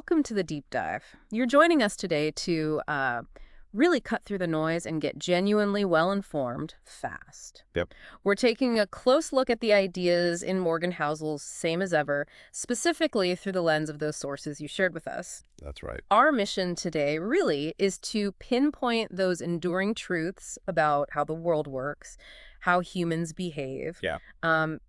welcome to the deep dive. You're joining us today to really cut through the noise and get genuinely well-informed fast. Yep. We're taking a close look at the ideas in Morgan Housel's Same as Ever, specifically through the lens of those sources you shared with us. That's right. Our mission today really is to pinpoint those enduring truths about how the world works, how humans behave, Yeah.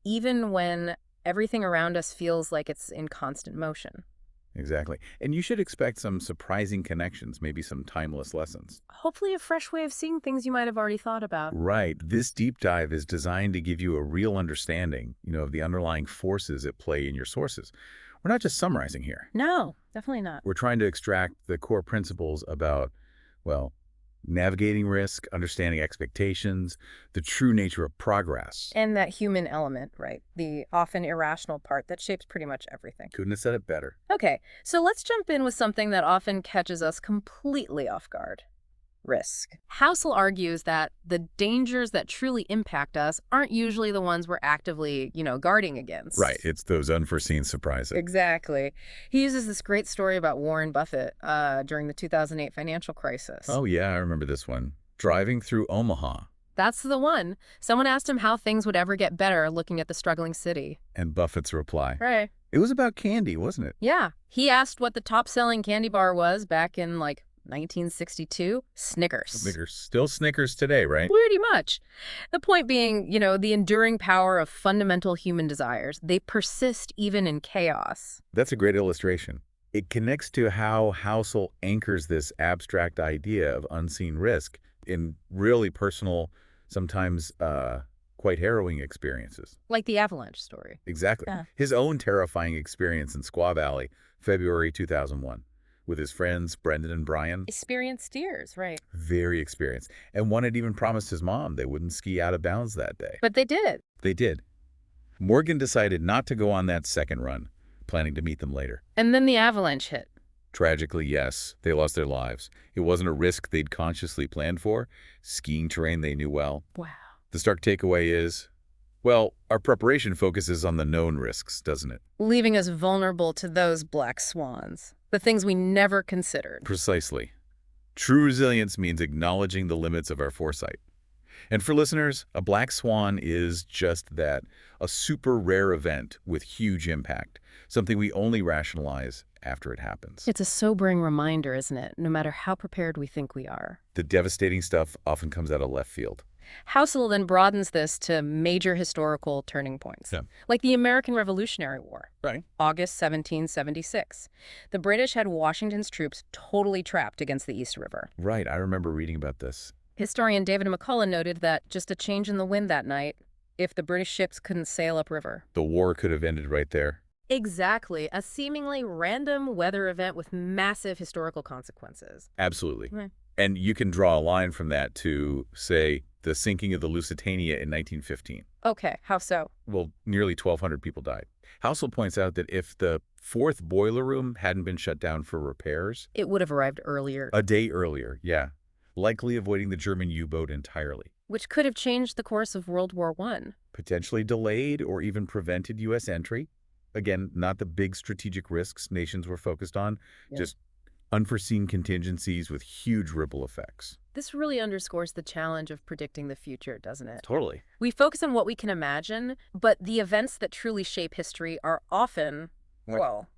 even when everything around us feels like it's in constant motion. Exactly. And you should expect some surprising connections, maybe some timeless lessons. Hopefully a fresh way of seeing things you might have already thought about. Right. This deep dive is designed to give you a real understanding, of the underlying forces at play in your sources. We're not just summarizing here. No, definitely not. We're trying to extract the core principles about, well, navigating risk, understanding expectations, the true nature of progress. And that human element, right? The often irrational part that shapes pretty much everything. Couldn't have said it better. Okay, so let's jump in with something that often catches us completely off guard. Risk. Housel argues that the dangers that truly impact us aren't usually the ones we're actively, guarding against. Right. It's those unforeseen surprises. Exactly. He uses this great story about Warren Buffett during the 2008 financial crisis. Oh, yeah, I remember this one. Driving through Omaha. That's the one. Someone asked him how things would ever get better looking at the struggling city. And Buffett's reply. Right. It was about candy, wasn't it? Yeah. He asked what the top-selling candy bar was back in, 1962. Snickers. Snickers. Still Snickers today, right? Pretty much. The point being, the enduring power of fundamental human desires. They persist even in chaos. That's a great illustration. It connects to how Housel anchors this abstract idea of unseen risk in really personal, sometimes quite harrowing experiences. Like the avalanche story. Exactly. Yeah. His own terrifying experience in Squaw Valley, February 2001, with his friends Brendan and Brian. Experienced steers, right. Very experienced. And one had even promised his mom they wouldn't ski out of bounds that day. But they did. They did. Morgan decided not to go on that second run, planning to meet them later. And then the avalanche hit. Tragically, yes, they lost their lives. It wasn't a risk they'd consciously planned for, skiing terrain they knew well. Wow. The stark takeaway is, well, our preparation focuses on the known risks, doesn't it? Leaving us vulnerable to those black swans. The things we never considered. Precisely. True resilience means acknowledging the limits of our foresight. And for listeners, a black swan is just that, a super rare event with huge impact, something we only rationalize after it happens. It's a sobering reminder, isn't it? No matter how prepared we think we are. The devastating stuff often comes out of left field. Housel then broadens this to major historical turning points, Yeah. like the American Revolutionary War, Right. August 1776. The British had Washington's troops totally trapped against the East River. Right, I remember reading about this. Historian David McCullough noted that just a change in the wind that night, if the British ships couldn't sail upriver. The war could have ended right there. Exactly, a seemingly random weather event with massive historical consequences. Absolutely. Right. And you can draw a line from that to, say, the sinking of the Lusitania in 1915. Okay, how so? Well, nearly 1,200 people died. Housel points out that if the fourth boiler room hadn't been shut down for repairs, It would have arrived earlier, a day earlier, yeah, likely avoiding the German U-boat entirely, which could have changed the course of World War I. potentially delayed or even prevented U.S. entry. Again, not the big strategic risks nations were focused on, Yeah. just unforeseen contingencies with huge ripple effects. This really underscores the challenge of predicting the future, doesn't it? Totally. We focus on what we can imagine, but the events that truly shape history are often,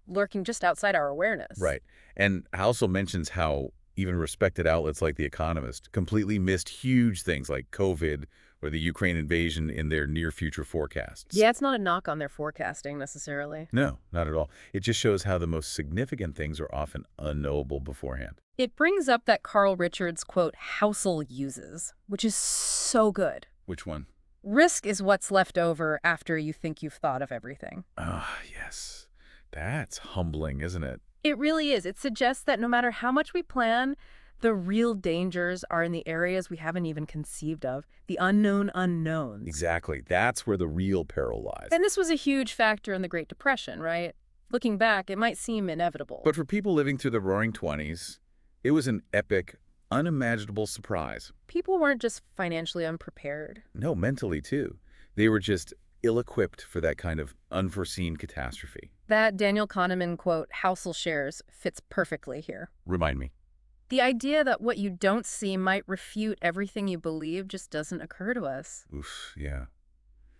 lurking just outside our awareness. Right. And Housel mentions how even respected outlets like The Economist completely missed huge things like COVID or the Ukraine invasion in their near-future forecasts. Yeah, it's not a knock on their forecasting necessarily. No, not at all. It just shows how the most significant things are often unknowable beforehand. It brings up that Carl Richards quote Housel uses, which is so good. Which one? Risk is what's left over after you think you've thought of everything. Ah, yes. That's humbling, isn't it? It really is. It suggests that no matter how much we plan, the real dangers are in the areas we haven't even conceived of, the unknown unknowns. Exactly. That's where the real peril lies. And this was a huge factor in the Great Depression, right? Looking back, it might seem inevitable. But for people living through the Roaring '20s, it was an epic, unimaginable surprise. People weren't just financially unprepared. No, mentally too. They were just ill-equipped for that kind of unforeseen catastrophe. That Daniel Kahneman quote, Housel shares, fits perfectly here. Remind me. The idea that what you don't see might refute everything you believe just doesn't occur to us. Oof, yeah.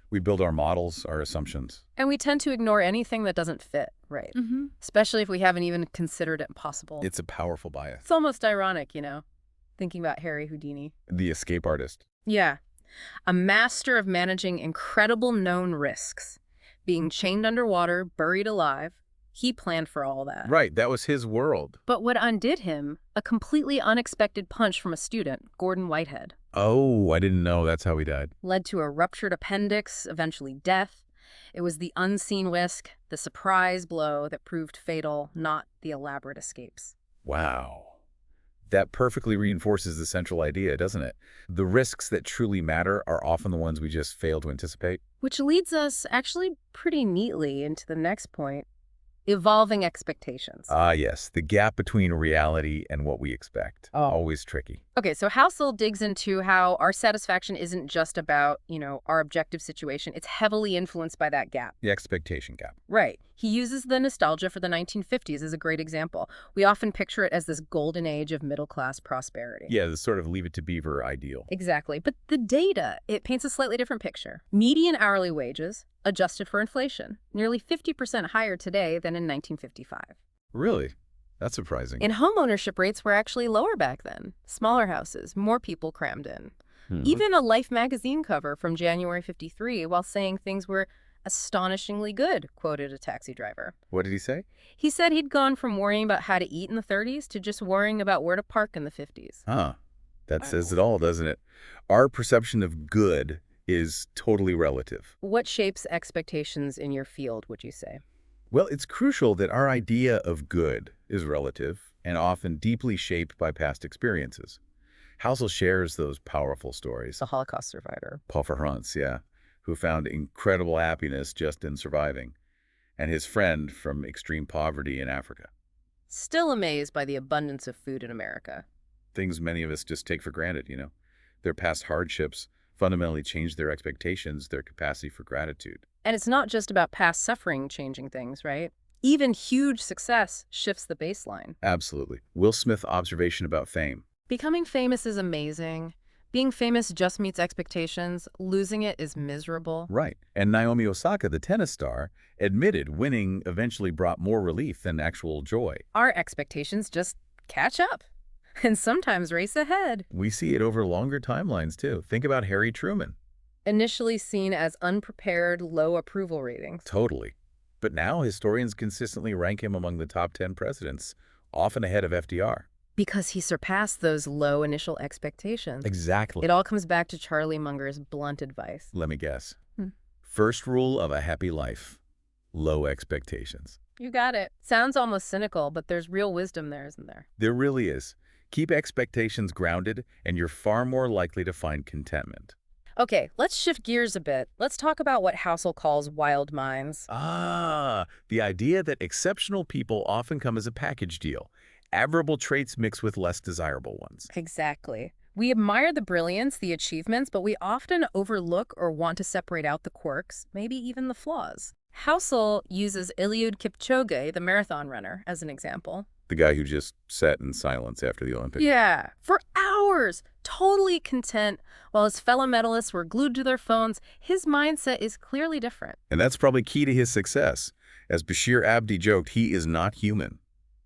We build our models, our assumptions. And we tend to ignore anything that doesn't fit, right? Especially if we haven't even considered it possible. It's a powerful bias. It's almost ironic, thinking about Harry Houdini. The escape artist. Yeah. A master of managing incredible known risks. Being chained underwater, buried alive. He planned for all that. Right, that was his world. But what undid him? A completely unexpected punch from a student, Gordon Whitehead. Oh, I didn't know that's how he died. Led to a ruptured appendix, eventually death. It was the unseen risk, the surprise blow that proved fatal, not the elaborate escapes. Wow. That perfectly reinforces the central idea, doesn't it? The risks that truly matter are often the ones we just fail to anticipate. Which leads us actually pretty neatly into the next point. Evolving expectations. Ah, yes. The gap between reality and what we expect. Always tricky. Okay, so Housel digs into how our satisfaction isn't just about, our objective situation. It's heavily influenced by that gap. The expectation gap. Right. He uses the nostalgia for the 1950s as a great example. We often picture it as this golden age of middle-class prosperity. Yeah, the sort of Leave It to Beaver ideal. Exactly. But the data, it paints a slightly different picture. Median hourly wages, adjusted for inflation, nearly 50% higher today than in 1955. Really? That's surprising. And homeownership rates were actually lower back then. Smaller houses, more people crammed in. Even a Life magazine cover from January '53, while saying things were astonishingly good, quoted a taxi driver. What did he say? He said he'd gone from worrying about how to eat in the '30s to just worrying about where to park in the '50s. Huh. That says it all, doesn't it? Our perception of good is totally relative. What shapes expectations in your field, would you say? Well, it's crucial that our idea of good is relative and often deeply shaped by past experiences. Housel shares those powerful stories. The Holocaust survivor. Paul Verhoeven, yeah, who found incredible happiness just in surviving, and his friend from extreme poverty in Africa. Still amazed by the abundance of food in America. Things many of us just take for granted, Their past hardships fundamentally changed their expectations, their capacity for gratitude. And it's not just about past suffering changing things, right? Even huge success shifts the baseline. Absolutely. Will Smith's observation about fame. Becoming famous is amazing. Being famous just meets expectations. Losing it is miserable. Right. And Naomi Osaka, the tennis star, admitted winning eventually brought more relief than actual joy. Our expectations just catch up and sometimes race ahead. We see it over longer timelines, too. Think about Harry Truman. Initially seen as unprepared, low approval ratings. Totally. But now historians consistently rank him among the top 10 presidents, often ahead of FDR. Because he surpassed those low initial expectations. Exactly. It all comes back to Charlie Munger's blunt advice. Let me guess. First rule of a happy life: low expectations. You got it. Sounds almost cynical, but there's real wisdom there, isn't there? There really is. Keep expectations grounded, and you're far more likely to find contentment. Okay, let's shift gears a bit. Let's talk about what Housel calls wild minds. Ah, the idea that exceptional people often come as a package deal. Admirable traits mixed with less desirable ones. Exactly. We admire the brilliance, the achievements, but we often overlook or want to separate out the quirks, maybe even the flaws. Housel uses Eliud Kipchoge, the marathon runner, as an example. The guy who just sat in silence after the Olympics. Yeah, for hours, totally content. While his fellow medalists were glued to their phones, his mindset is clearly different. And that's probably key to his success. As Bashir Abdi joked, he is not human.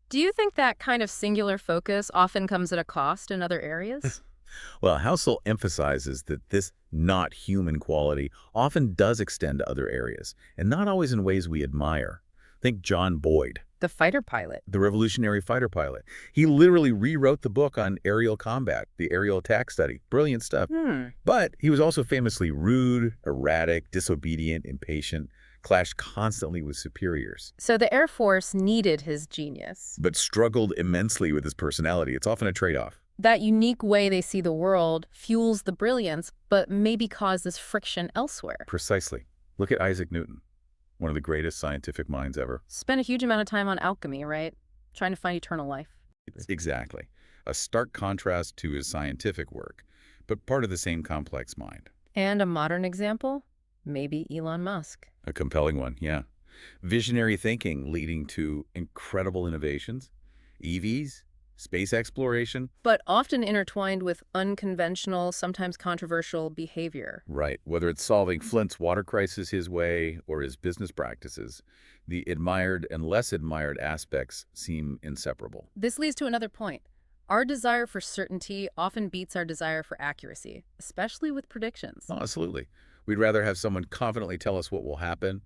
Do you think that kind of singular focus often comes at a cost in other areas? Well, Housel emphasizes that this not human quality often does extend to other areas, and not always in ways we admire. Think John Boyd, The fighter pilot. the revolutionary fighter pilot. He literally rewrote the book on aerial combat, the aerial attack study. Brilliant stuff. But he was also famously rude, erratic, disobedient, impatient, clashed constantly with superiors, So the Air Force needed his genius. but struggled immensely with his personality. It's often a trade-off. That unique way they see the world fuels the brilliance, but maybe causes friction elsewhere. Precisely. Look at Isaac Newton, one of the greatest scientific minds ever. Spent a huge amount of time on alchemy, right? Trying to find eternal life. Exactly. A stark contrast to his scientific work, but part of the same complex mind. And a modern example? Maybe Elon Musk. A compelling one, yeah. Visionary thinking leading to incredible innovations, EVs, space exploration. But often intertwined with unconventional, sometimes controversial behavior. Right. Whether it's solving Flint's water crisis his way or his business practices, the admired and less admired aspects seem inseparable. This leads to another point. Our desire for certainty often beats our desire for accuracy, especially with predictions. Oh, absolutely. We'd rather have someone confidently tell us what will happen,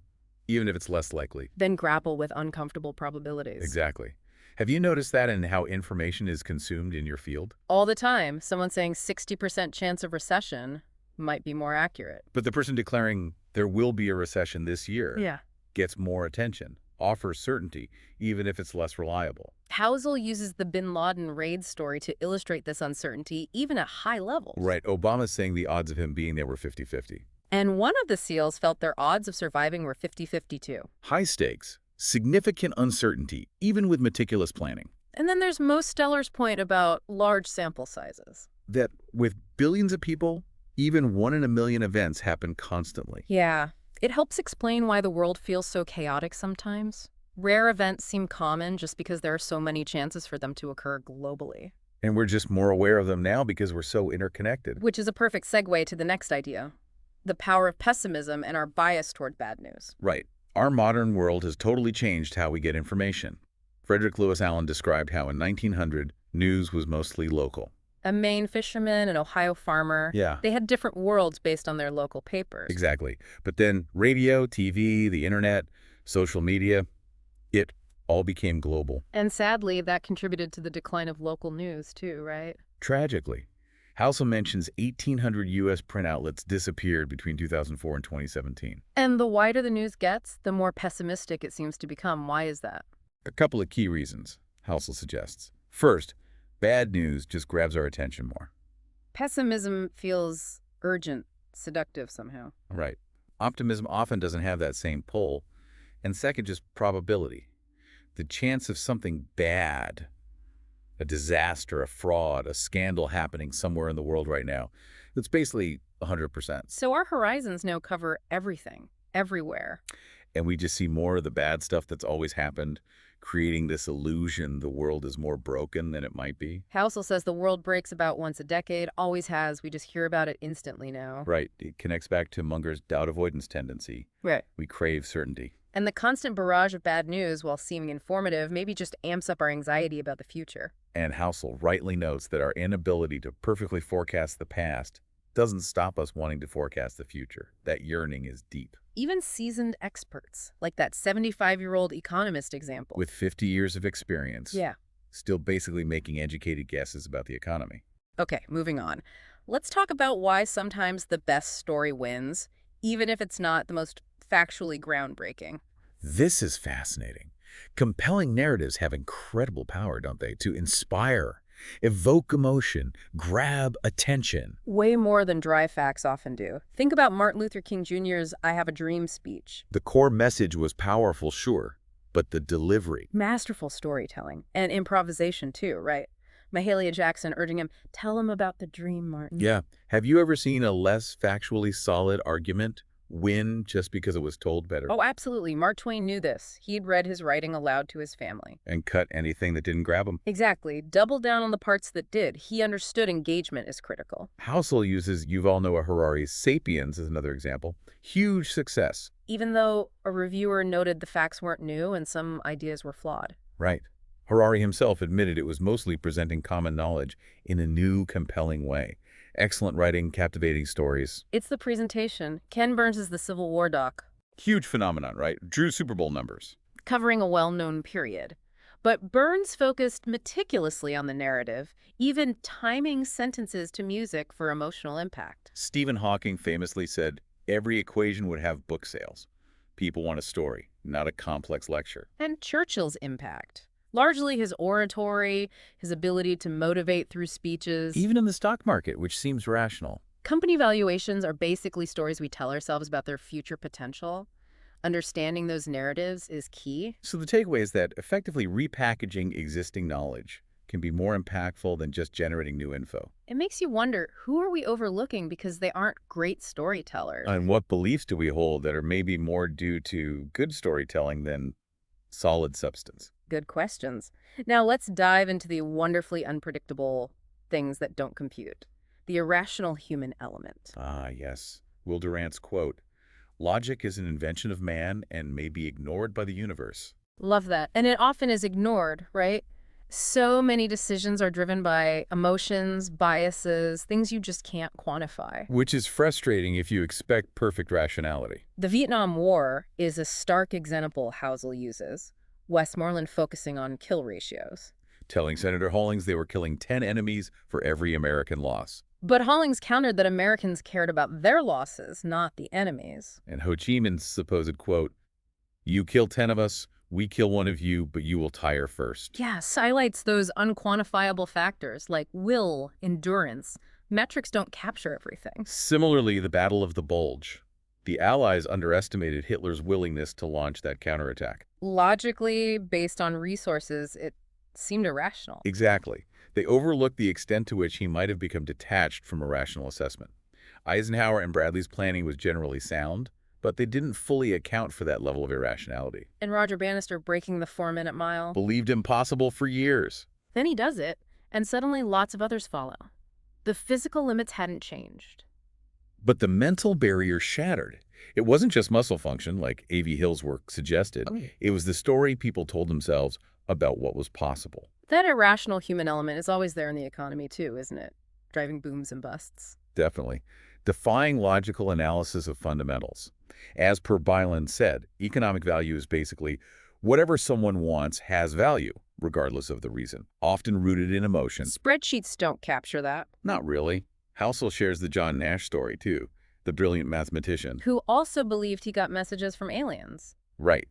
even if it's less likely. Then grapple with uncomfortable probabilities. Exactly. Have you noticed that in how information is consumed in your field? All the time, someone saying 60% chance of recession might be more accurate. But the person declaring there will be a recession this year Yeah. gets more attention, offers certainty, even if it's less reliable. Housel uses the bin Laden raid story to illustrate this uncertainty, even at high levels. Right. Obama's saying the odds of him being there were 50-50. And one of the SEALs felt their odds of surviving were 50-50 too. High stakes, significant uncertainty, even with meticulous planning. And then there's Mo Steller's point about large sample sizes. That with billions of people, even 1 in a million events happen constantly. Yeah, it helps explain why the world feels so chaotic sometimes. Rare events seem common just because there are so many chances for them to occur globally. And we're just more aware of them now because we're so interconnected. Which is a perfect segue to the next idea. The power of pessimism and our bias toward bad news. Right. Our modern world has totally changed how we get information. Frederick Lewis Allen described how in 1900, news was mostly local. A Maine fisherman, an Ohio farmer. Yeah. They had different worlds based on their local papers. Exactly. But then radio, TV, the internet, social media, it all became global. And sadly, that contributed to the decline of local news too, right? Tragically. Housel mentions 1,800 U.S. print outlets disappeared between 2004 and 2017. And the wider the news gets, the more pessimistic it seems to become. Why is that? A couple of key reasons, Housel suggests. First, bad news just grabs our attention more. Pessimism feels urgent, seductive somehow. Right. Optimism often doesn't have that same pull. And second, just probability. The chance of something bad, a disaster, a fraud, a scandal happening somewhere in the world right now, it's basically 100%. So our horizons now cover everything, everywhere. And we just see more of the bad stuff that's always happened, creating this illusion the world is more broken than it might be. Housel says the world breaks about once a decade, always has. We just hear about it instantly now. Right. It connects back to Munger's doubt avoidance tendency. Right. We crave certainty. And the constant barrage of bad news, while seeming informative, maybe just amps up our anxiety about the future. And Housel rightly notes that our inability to perfectly forecast the past doesn't stop us wanting to forecast the future. That yearning is deep. Even seasoned experts, like that 75-year-old economist example. With 50 years of experience, Yeah. still basically making educated guesses about the economy. Okay, moving on. Let's talk about why sometimes the best story wins, even if it's not the most factually groundbreaking. This is fascinating. Compelling narratives have incredible power, don't they, to inspire, evoke emotion, grab attention. Way more than dry facts often do. Think about Martin Luther King Jr.'s I Have a Dream speech. The core message was powerful, sure, but the delivery. Masterful storytelling. And improvisation, too, right? Mahalia Jackson urging him, tell him about the dream, Martin. Yeah. Have you ever seen a less factually solid argument win just because it was told better? Oh, absolutely. Mark Twain knew this. He'd read his writing aloud to his family. And cut anything that didn't grab him? Exactly. Double down on the parts that did. He understood engagement is critical. Housel uses Yuval Noah Harari's Sapiens as another example. Huge success. Even though a reviewer noted the facts weren't new and some ideas were flawed. Right. Harari himself admitted it was mostly presenting common knowledge in a new, compelling way. Excellent writing, captivating stories. It's the presentation. Ken Burns' The Civil War doc. Huge phenomenon, right? Drew Super Bowl numbers. Covering a well-known period. But Burns focused meticulously on the narrative, even timing sentences to music for emotional impact. Stephen Hawking famously said, every equation would have book sales. People want a story, not a complex lecture. And Churchill's impact. Largely his oratory, his ability to motivate through speeches. Even in the stock market, which seems rational. Company valuations are basically stories we tell ourselves about their future potential. Understanding those narratives is key. So the takeaway is that effectively repackaging existing knowledge can be more impactful than just generating new info. It makes you wonder, who are we overlooking because they aren't great storytellers? And what beliefs do we hold that are maybe more due to good storytelling than solid substance? Good questions. Now let's dive into the wonderfully unpredictable things that don't compute. The irrational human element. Ah, yes. Will Durant's quote, "Logic is an invention of man and may be ignored by the universe." Love that. And it often is ignored, right? So many decisions are driven by emotions, biases, things you just can't quantify. Which is frustrating if you expect perfect rationality. The Vietnam War is a stark example Housel uses, Westmoreland focusing on kill ratios. Telling Senator Hollings they were killing 10 enemies for every American loss. But Hollings countered that Americans cared about their losses, not the enemies. And Ho Chi Minh's supposed quote, "You kill 10 of us, we kill one of you, but you will tire first." Yes, highlights those unquantifiable factors like will, endurance. Metrics don't capture everything. Similarly, the Battle of the Bulge. The Allies underestimated Hitler's willingness to launch that counterattack. Logically, based on resources, it seemed irrational. Exactly. They overlooked the extent to which he might have become detached from a rational assessment. Eisenhower and Bradley's planning was generally sound, but they didn't fully account for that level of irrationality. And Roger Bannister breaking the 4-minute mile. Believed impossible for years. Then he does it, and suddenly lots of others follow. The physical limits hadn't changed. But the mental barrier shattered. It wasn't just muscle function, like A.V. Hill's work suggested. It was the story people told themselves about what was possible. That irrational human element is always there in the economy too, isn't it? Driving booms and busts. Definitely. Defying logical analysis of fundamentals. As per Byland said, economic value is basically whatever someone wants has value, regardless of the reason, often rooted in emotion. Spreadsheets don't capture that. Not really. Housel shares the John Nash story, too, the brilliant mathematician. Who also believed he got messages from aliens. Right.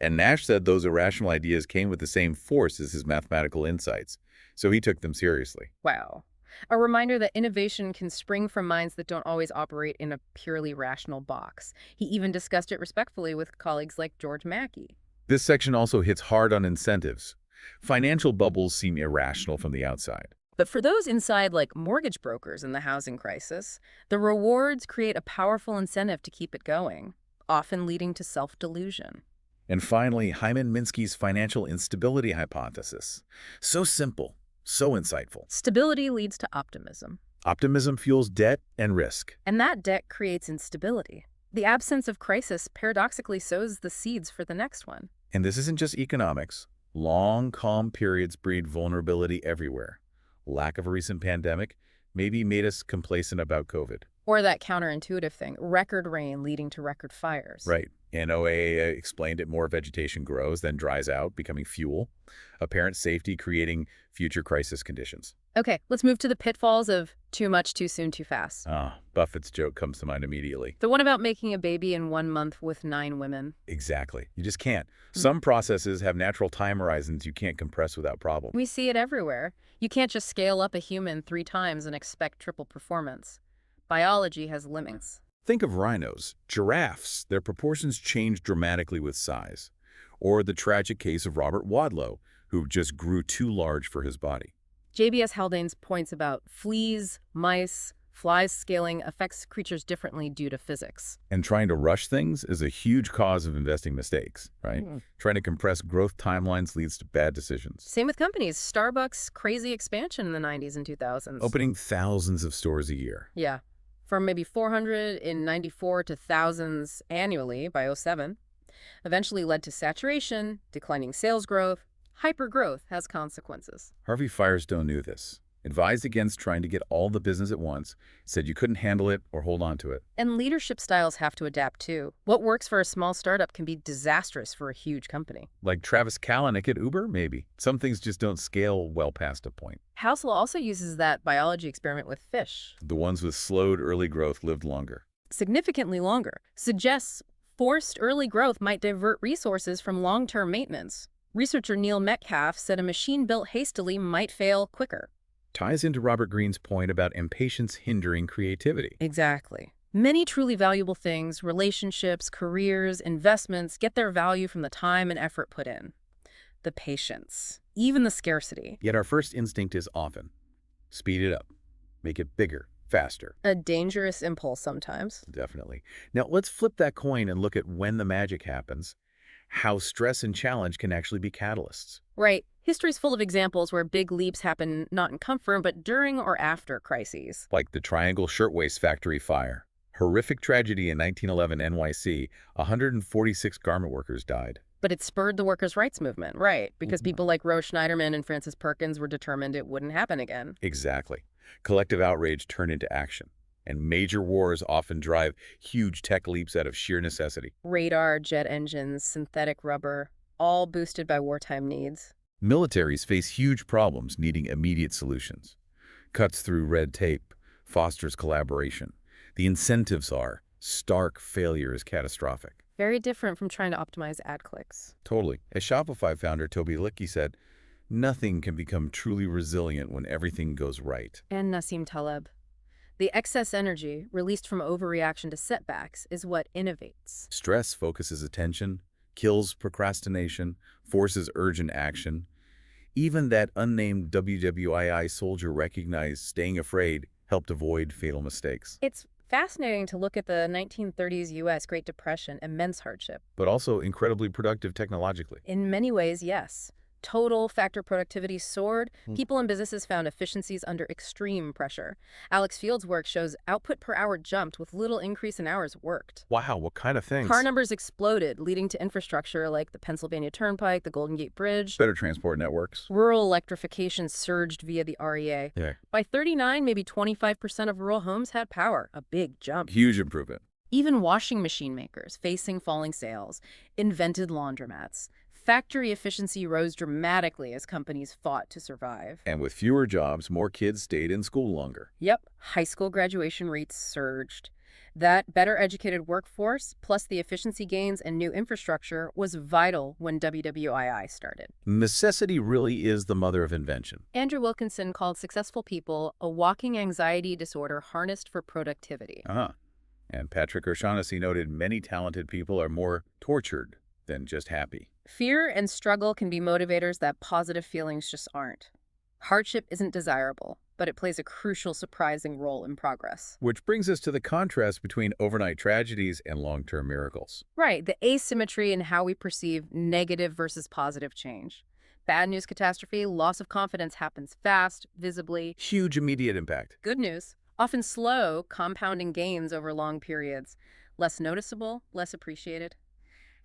And Nash said those irrational ideas came with the same force as his mathematical insights, so he took them seriously. Wow. A reminder that innovation can spring from minds that don't always operate in a purely rational box. He even discussed it respectfully with colleagues like George Mackey. This section also hits hard on incentives. Financial bubbles seem irrational from the outside. But for those inside, like mortgage brokers in the housing crisis, the rewards create a powerful incentive to keep it going, often leading to self-delusion. And finally, Hyman Minsky's financial instability hypothesis. So simple, so insightful. Stability leads to optimism. Optimism fuels debt and risk. And that debt creates instability. The absence of crisis paradoxically sows the seeds for the next one. And this isn't just economics. Long, calm periods breed vulnerability everywhere. Lack of a recent pandemic maybe made us complacent about COVID. Or that counterintuitive thing, record rain leading to record fires. Right. NOAA explained it, more vegetation grows, then dries out, becoming fuel. Apparent safety creating future crisis conditions. Okay, let's move to the pitfalls of too much, too soon, too fast. Buffett's joke comes to mind immediately. The one about making a baby in 1 month with 9 women. Exactly. You just can't. Some processes have natural time horizons you can't compress without problem. We see it everywhere. You can't just scale up a human 3 times and expect triple performance. Biology has limits. Think of rhinos, giraffes. Their proportions change dramatically with size. Or the tragic case of Robert Wadlow, who just grew too large for his body. JBS Haldane's points about fleas, mice, flies scaling affects creatures differently due to physics. And trying to rush things is a huge cause of investing mistakes, right? Trying to compress growth timelines leads to bad decisions. Same with companies. Starbucks' crazy expansion in the 90s and 2000s. Opening thousands of stores a year. Yeah. From maybe 400 in 94 to thousands annually by '07, eventually led to saturation, declining sales growth. Hypergrowth has consequences. Harvey Firestone knew this, advised against trying to get all the business at once, said you couldn't handle it or hold on to it. And leadership styles have to adapt too. What works for a small startup can be disastrous for a huge company. Like Travis Kalanick at Uber, maybe. Some things just don't scale well past a point. Housel also uses that biology experiment with fish. The ones with slowed early growth lived longer. Significantly longer. Suggests forced early growth might divert resources from long-term maintenance. Researcher Neil Metcalf said a machine built hastily might fail quicker. Ties into Robert Greene's point about impatience hindering creativity. Exactly. Many truly valuable things, relationships, careers, investments, get their value from the time and effort put in. the patience, even the scarcity. Yet our first instinct is often speed it up, make it bigger, faster. A dangerous impulse sometimes. Definitely. Now let's flip that coin and look at when the magic happens, how stress and challenge can actually be catalysts. Right. History's full of examples where big leaps happen not in comfort, but during or after crises. Like the Triangle Shirtwaist Factory fire. Horrific tragedy in 1911 NYC, 146 garment workers died. But it spurred the workers' rights movement, right? Because people like Rose Schneiderman and Francis Perkins were determined it wouldn't happen again. Exactly. Collective outrage turned into action. And major wars often drive huge tech leaps out of sheer necessity. Radar, jet engines, synthetic rubber, all boosted by wartime needs. Militaries face huge problems needing immediate solutions. Cuts through red tape, fosters collaboration. The incentives are stark failure is catastrophic. Very different from trying to optimize ad clicks. Totally. As Shopify founder Toby Licky said, nothing can become truly resilient when everything goes right. And Nassim Taleb. The excess energy released from overreaction to setbacks is what innovates. Stress focuses attention, kills procrastination, forces urgent action. Even that unnamed WWII soldier recognized staying afraid helped avoid fatal mistakes. It's fascinating to look at the 1930s U.S. Great Depression, immense hardship. But also incredibly productive technologically. In many ways, yes. Total factor productivity soared. People and businesses found efficiencies under extreme pressure. Alex Field's work shows output per hour jumped with little increase in hours worked. Wow, what kind of things? Car numbers exploded, leading to infrastructure like the Pennsylvania Turnpike, the Golden Gate Bridge. Better transport networks. Rural electrification surged via the REA. Yeah. By 39, maybe 25% of rural homes had power, a big jump. Huge improvement. Even washing machine makers, facing falling sales, invented laundromats. Factory efficiency rose dramatically as companies fought to survive. And with fewer jobs, more kids stayed in school longer. Yep, high school graduation rates surged. That better educated workforce, plus the efficiency gains and new infrastructure, was vital when WWII started. Necessity really is the mother of invention. Andrew Wilkinson called successful people a walking anxiety disorder harnessed for productivity. And Patrick O'Shaughnessy noted many talented people are more tortured than just happy. Fear and struggle can be motivators that positive feelings just aren't. Hardship isn't desirable, but it plays a crucial, surprising role in progress. Which brings us to the contrast between overnight tragedies and long-term miracles. Right, the asymmetry in how we perceive negative versus positive change. Bad news catastrophe, loss of confidence happens fast, visibly. Huge immediate impact. Good news, often slow, compounding gains over long periods. Less noticeable, less appreciated.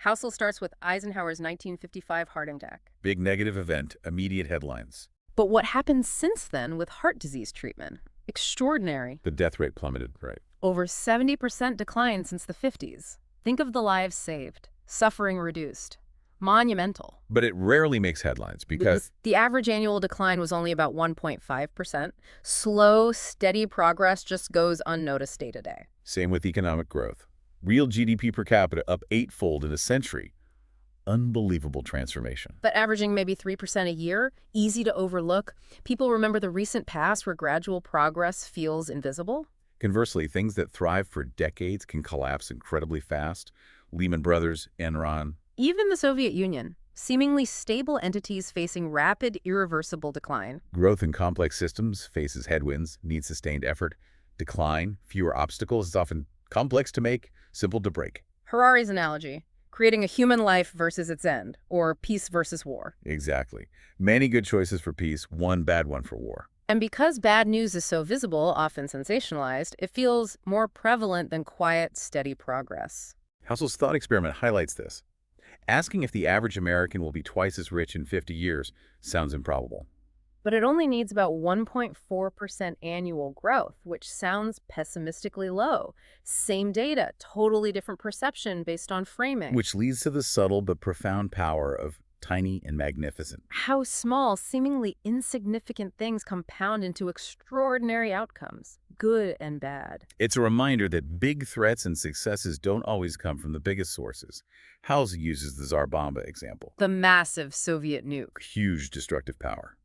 Housel starts with Eisenhower's 1955 heart attack. Big negative event, immediate headlines. But what happened since then with heart disease treatment? Extraordinary. The death rate plummeted, right? Over 70% decline since the 50s. Think of the lives saved, suffering reduced. Monumental. But it rarely makes headlines because The average annual decline was only about 1.5%. Slow, steady progress just goes unnoticed day to day. same with economic growth. Real GDP per capita up 8-fold in a century. Unbelievable transformation. But averaging maybe 3% a year, easy to overlook. People remember the recent past where gradual progress feels invisible. Conversely, things that thrive for decades can collapse incredibly fast. Lehman Brothers, Enron. Even the Soviet Union, seemingly stable entities facing rapid, irreversible decline. Growth in complex systems faces headwinds, needs sustained effort. Decline, fewer obstacles, is often complex to make, simple to break. Harari's analogy, creating a human life versus its end, or peace versus war. Exactly. Many good choices for peace, one bad one for war. And because bad news is so visible, often sensationalized, it feels more prevalent than quiet, steady progress. Housel's thought experiment highlights this. Asking if the average American will be twice as rich in 50 years sounds improbable. But it only needs about 1.4% annual growth, which sounds pessimistically low. Same data, totally different perception based on framing. Which leads to the subtle but profound power of tiny and magnificent. How small, seemingly insignificant things compound into extraordinary outcomes, good and bad. It's a reminder that big threats and successes don't always come from the biggest sources. Housel uses the Tsar Bomba example. The massive Soviet nuke. Huge destructive power.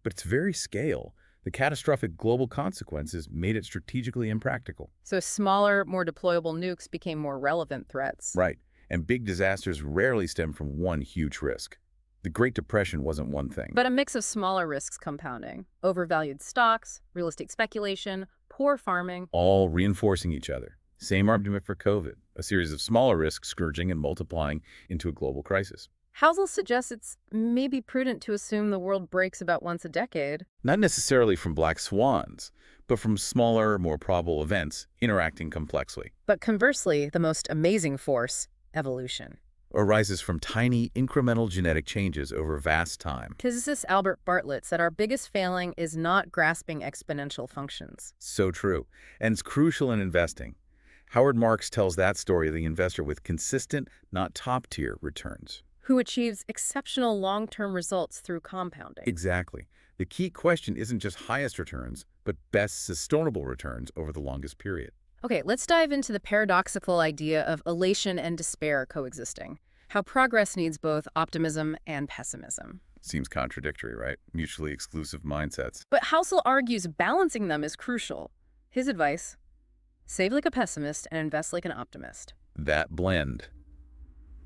But its very scale, the catastrophic global consequences made it strategically impractical. So smaller, more deployable nukes became more relevant threats. Right. And big disasters rarely stem from one huge risk. The Great Depression wasn't one thing. But a mix of smaller risks compounding. Overvalued stocks, real estate speculation, poor farming. All reinforcing each other. Same argument for COVID, a series of smaller risks scourging and multiplying into a global crisis. Housel suggests it's maybe prudent to assume the world breaks about once a decade. Not necessarily from black swans, but from smaller, more probable events interacting complexly. But conversely, the most amazing force, evolution. Arises from tiny, incremental genetic changes over vast time. Physicist Albert Bartlett said our biggest failing is not grasping exponential functions. So true. And it's crucial in investing. Howard Marks tells that story of the investor with consistent, not top-tier returns. Who achieves exceptional long-term results through compounding. Exactly. The key question isn't just highest returns, but best sustainable returns over the longest period. Okay, let's dive into the paradoxical idea of elation and despair coexisting. How progress needs both optimism and pessimism. Seems contradictory, right? Mutually exclusive mindsets. But Housel argues balancing them is crucial. His advice: save like a pessimist and invest like an optimist. That blend.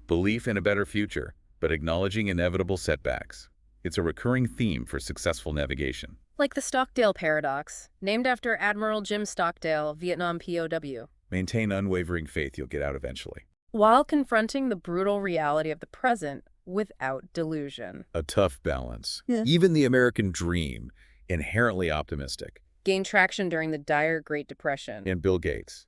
Belief in a better future, but acknowledging inevitable setbacks. It's a recurring theme for successful navigation. Like the Stockdale paradox, named after Admiral Jim Stockdale, Vietnam POW. Maintain unwavering faith you'll get out eventually. While confronting the brutal reality of the present without delusion. A tough balance. Yeah. Even the American dream, inherently optimistic. Gained traction during the dire Great Depression. And Bill Gates.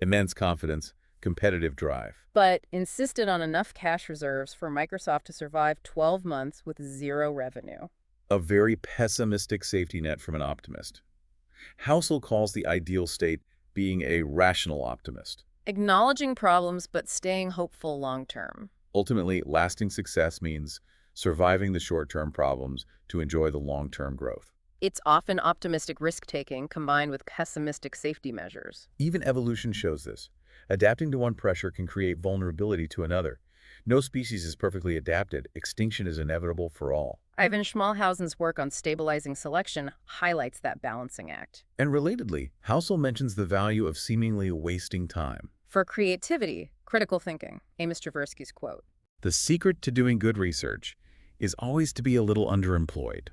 Immense confidence, competitive drive. But insisted on enough cash reserves for Microsoft to survive 12 months with zero revenue. A very pessimistic safety net from an optimist. Housel calls the ideal state being a rational optimist. Acknowledging problems but staying hopeful long-term. Ultimately, lasting success means surviving the short-term problems to enjoy the long-term growth. It's often optimistic risk-taking combined with pessimistic safety measures. Even evolution shows this. Adapting to one pressure can create vulnerability to another. No species is perfectly adapted. Extinction is inevitable for all. Ivan Schmalhausen's work on stabilizing selection highlights that balancing act. And relatedly, Housel mentions the value of seemingly wasting time. For creativity, critical thinking, Amos Tversky's quote. The secret to doing good research is always to be a little underemployed.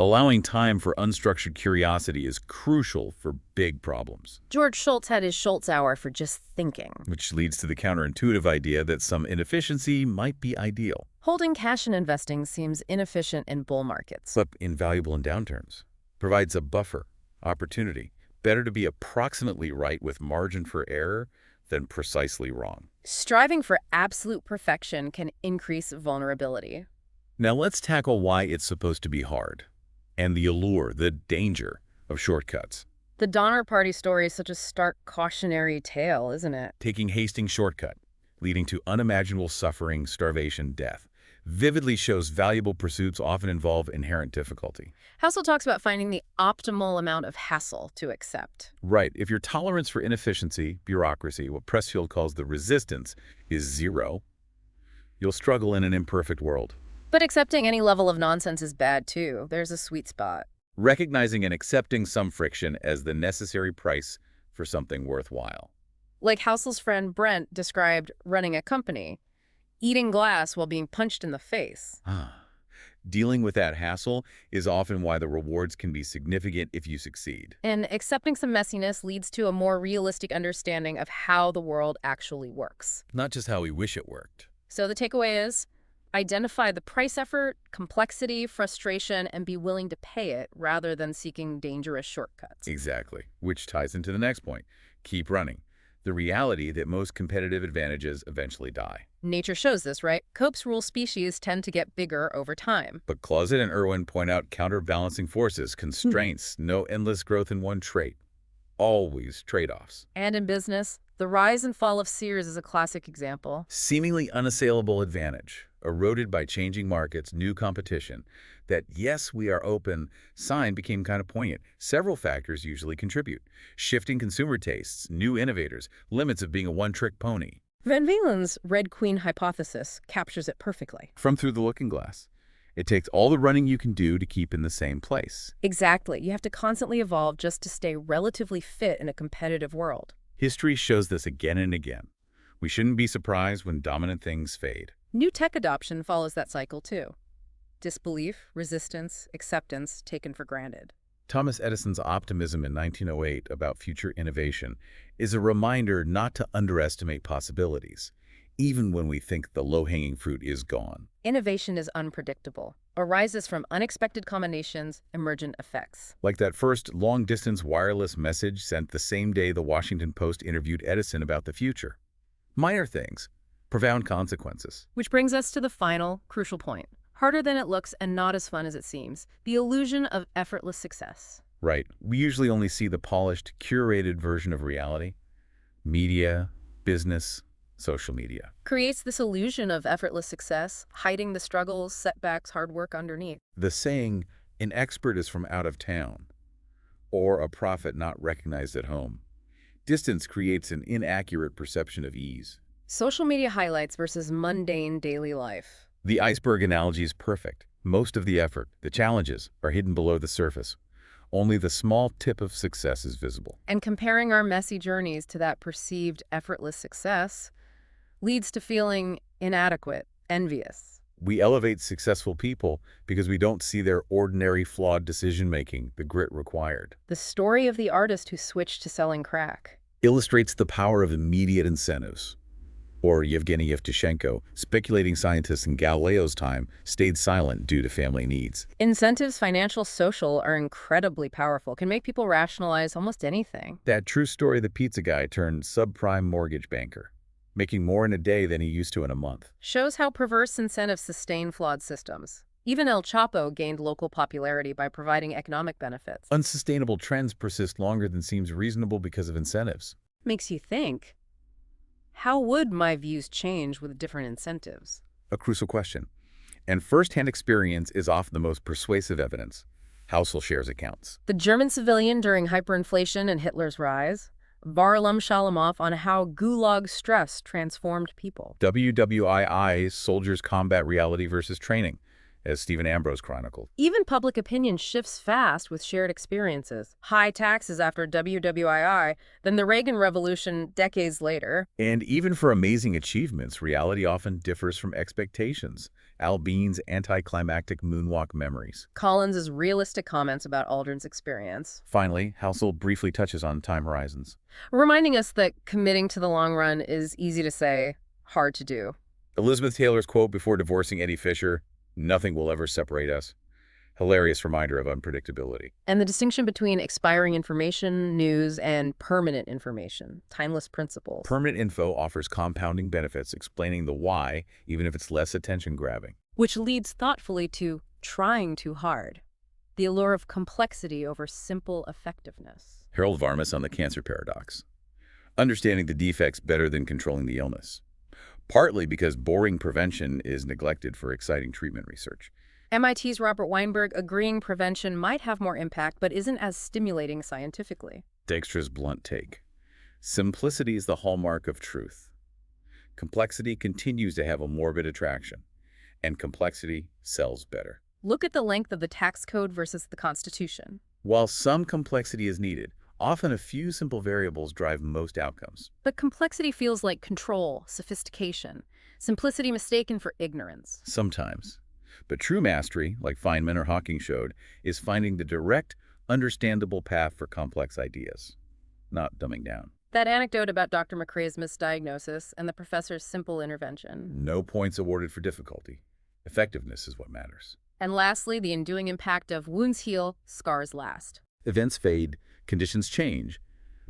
Allowing time for unstructured curiosity is crucial for big problems. George Shultz had his Shultz hour for just thinking. Which leads to the counterintuitive idea that some inefficiency might be ideal. Holding cash in investing seems inefficient in bull markets. But invaluable in downturns. Provides a buffer, opportunity. Better to be approximately right with margin for error than precisely wrong. Striving for absolute perfection can increase vulnerability. Now let's tackle why it's supposed to be hard. And the allure, the danger of shortcuts. The Donner Party story is such a stark cautionary tale, isn't it? Taking Hastings' shortcut, leading to unimaginable suffering, starvation, death, vividly shows valuable pursuits often involve inherent difficulty. Housel talks about finding the optimal amount of hassle to accept. Right. If your tolerance for inefficiency, bureaucracy, what Pressfield calls the resistance, is zero, you'll struggle in an imperfect world. But accepting any level of nonsense is bad, too. There's a sweet spot. Recognizing and accepting some friction as the necessary price for something worthwhile. Like Housel's friend Brent described running a company, eating glass while being punched in the face. Dealing with that hassle is often why the rewards can be significant if you succeed. And accepting some messiness leads to a more realistic understanding of how the world actually works. Not just how we wish it worked. So the takeaway is, identify the price effort, complexity, frustration, and be willing to pay it rather than seeking dangerous shortcuts. Exactly, which ties into the next point. Keep running. The reality that most competitive advantages eventually die. Nature shows this, right? Cope's rule species tend to get bigger over time. But Closet and Irwin point out counterbalancing forces, constraints, no endless growth in one trait. Always trade-offs. And in business, the rise and fall of Sears is a classic example. Seemingly unassailable advantage, eroded by changing markets, new competition. That yes, we are open sign became kind of poignant. Several factors usually contribute. Shifting consumer tastes, new innovators, limits of being a one-trick pony. Van Valen's Red Queen hypothesis captures it perfectly. From Through the Looking Glass. It takes all the running you can do to keep in the same place. Exactly. You have to constantly evolve just to stay relatively fit in a competitive world. History shows this again and again. We shouldn't be surprised when dominant things fade. New tech adoption follows that cycle too. Disbelief, resistance, acceptance taken for granted. Thomas Edison's optimism in 1908 about future innovation is a reminder not to underestimate possibilities, even when we think the low-hanging fruit is gone. Innovation is unpredictable, arises from unexpected combinations, emergent effects. Like that first long-distance wireless message sent the same day the Washington Post interviewed Edison about the future. Minor things, profound consequences. Which brings us to the final, crucial point. Harder than it looks and not as fun as it seems. The illusion of effortless success. Right. We usually only see the polished, curated version of reality. Media, business, social media. Creates this illusion of effortless success, hiding the struggles, setbacks, hard work underneath. The saying, an expert is from out of town, or a prophet not recognized at home. Distance creates an inaccurate perception of ease. Social media highlights versus mundane daily life. The iceberg analogy is perfect. Most of the effort, the challenges, are hidden below the surface. Only the small tip of success is visible. And comparing our messy journeys to that perceived effortless success leads to feeling inadequate, envious. We elevate successful people because we don't see their ordinary, flawed decision-making, the grit required. The story of the artist who switched to selling crack Illustrates the power of immediate incentives. Or Yevgeny Yevtushenko, speculating scientist in Galileo's time, stayed silent due to family needs. Incentives, financial, social, are incredibly powerful, can make people rationalize almost anything. That true story of the pizza guy turned subprime mortgage banker, making more in a day than he used to in a month. Shows how perverse incentives sustain flawed systems. Even El Chapo gained local popularity by providing economic benefits. Unsustainable trends persist longer than seems reasonable because of incentives. Makes you think, how would my views change with different incentives? A crucial question. And first-hand experience is often the most persuasive evidence. Housel shares accounts. The German civilian during hyperinflation and Hitler's rise. Varlam Shalamov on how Gulag stress transformed people. WWII's Soldiers Combat Reality versus Training, as Stephen Ambrose chronicled. Even public opinion shifts fast with shared experiences. High taxes after WWII, then the Reagan Revolution decades later. And even for amazing achievements, reality often differs from expectations. Al Bean's anticlimactic moonwalk memories. Collins's realistic comments about Aldrin's experience. Finally, Housel briefly touches on time horizons. Reminding us that committing to the long run is easy to say, hard to do. Elizabeth Taylor's quote before divorcing Eddie Fisher, "Nothing will ever separate us." Hilarious reminder of unpredictability. And the distinction between expiring information, news, and permanent information, timeless principles. Permanent info offers compounding benefits, explaining the why, even if it's less attention-grabbing. Which leads thoughtfully to trying too hard. The allure of complexity over simple effectiveness. Harold Varmus on the cancer paradox. Understanding the defects better than controlling the illness. Partly because boring prevention is neglected for exciting treatment research. MIT's Robert Weinberg agreeing prevention might have more impact but isn't as stimulating scientifically. Dijkstra's blunt take. Simplicity is the hallmark of truth. Complexity continues to have a morbid attraction, and complexity sells better. Look at the length of the tax code versus the Constitution. While some complexity is needed, often a few simple variables drive most outcomes. But complexity feels like control, sophistication, simplicity mistaken for ignorance. Sometimes. But true mastery, like Feynman or Hawking showed, is finding the direct, understandable path for complex ideas, not dumbing down. That anecdote about Dr. McCrae's misdiagnosis and the professor's simple intervention. No points awarded for difficulty. Effectiveness is what matters. And lastly, the enduring impact of wounds heal, scars last. Events fade, conditions change,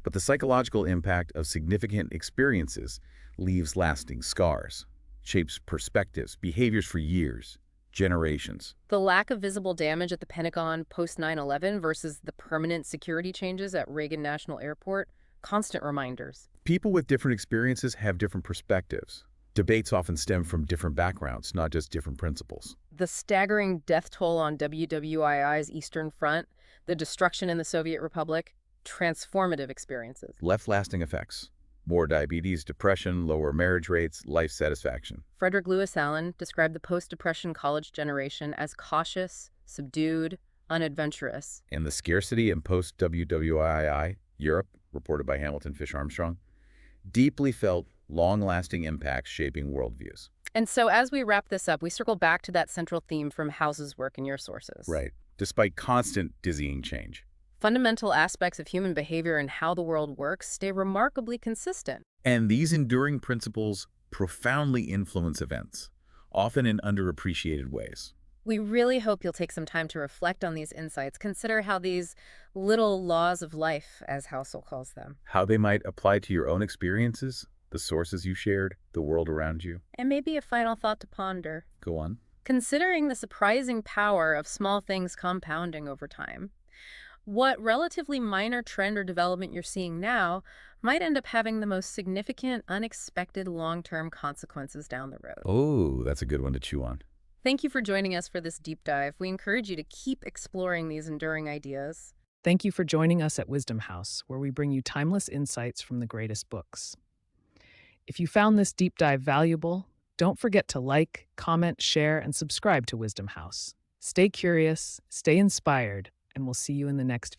but the psychological impact of significant experiences leaves lasting scars, shapes perspectives, behaviors for years, generations. The lack of visible damage at the Pentagon post 9/11 versus the permanent security changes at Reagan National Airport, constant reminders. People with different experiences have different perspectives. Debates often stem from different backgrounds, not just different principles. The staggering death toll on WWII's Eastern Front, the destruction in the Soviet Republic, transformative experiences. Left lasting effects. More diabetes, depression, lower marriage rates, life satisfaction. Frederick Lewis Allen described the post-depression college generation as cautious, subdued, unadventurous. And the scarcity in post-WWII, Europe, reported by Hamilton Fish Armstrong, deeply felt long-lasting impacts shaping worldviews. And so as we wrap this up, we circle back to that central theme from House's work and your sources. Right. Despite constant dizzying change. Fundamental aspects of human behavior and how the world works stay remarkably consistent. And these enduring principles profoundly influence events, often in underappreciated ways. We really hope you'll take some time to reflect on these insights. Consider how these little laws of life, as Housel calls them, How they might apply to your own experiences, the sources you shared, the world around you. and maybe a final thought to ponder. Go on. Considering the surprising power of small things compounding over time, what relatively minor trend or development you're seeing now might end up having the most significant, unexpected long-term consequences down the road. Oh, that's a good one to chew on. Thank you for joining us for this deep dive. We encourage you to keep exploring these enduring ideas. Thank you for joining us at Wisdom House, where we bring you timeless insights from the greatest books. If you found this deep dive valuable, don't forget to like, comment, share, and subscribe to Wisdom House. Stay curious, stay inspired, and we'll see you in the next video.